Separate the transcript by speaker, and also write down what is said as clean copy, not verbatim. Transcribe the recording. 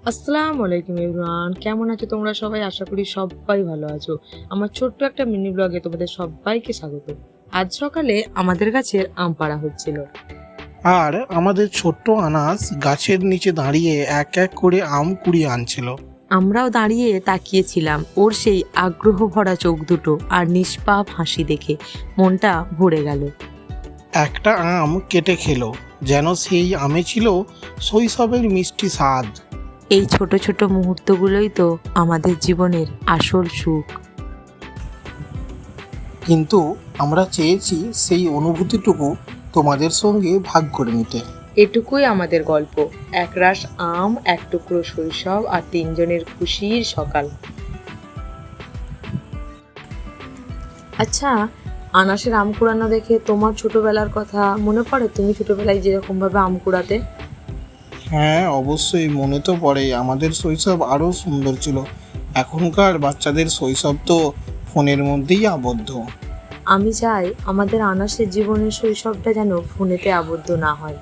Speaker 1: আসসালামু আলাইকুম এভরিওয়ান, কেমন আছো তোমরা সবাই? আশা করি সবাই ভালো আছো। আমার ছোট্ট একটা মিনি ব্লগে তোমাদের সবাইকে স্বাগত। আজ সকালে আমাদের গাছের আম পাড়া হচ্ছিল।
Speaker 2: আর আমাদের ছোট্ট আনাস গাছের নিচে দাঁড়িয়ে এক এক করে আম কুড়িয়ে আনছিল।
Speaker 1: আমরাও দাঁড়িয়ে তাকিয়েছিলাম ওর সেই আগ্রহ ভরা চোখ দুটো আর নিষ্পাপ হাসি দেখে মনটা ভরে গেল।
Speaker 2: একটা আম কেটে খেলো, যেন সেই আমে ছিল শৈশবের মিষ্টি স্বাদ।
Speaker 1: এই ছোট ছোট মুহূর্তগুলোই তো আমাদের জীবনের আসল সুখ।
Speaker 2: কিন্তু আমরা চেয়েছি সেই অনুভূতিটুকু তোমাদের সঙ্গে ভাগ করে নিতে।
Speaker 1: এটুকুই আমাদের গল্প, একরাশ আম, এক টুকরো শৈশব আর তিনজনের খুশির সকাল। আচ্ছা, আনাসের আম কুড়ানো দেখে তোমার ছোটবেলার কথা মনে পড়ে? তুমি ছোটবেলায় যেরকম ভাবে আম কুড়াতে।
Speaker 2: হ্যাঁ, অবশ্যই মনে তো পড়ে। আমাদের শৈশব আরও সুন্দর ছিল। এখনকার বাচ্চাদের শৈশব তো ফোনের মধ্যেই আবদ্ধ।
Speaker 1: আমি চাই আমাদের আনাসের জীবনের শৈশবটা যেন ফোনেতে আবদ্ধ না হয়।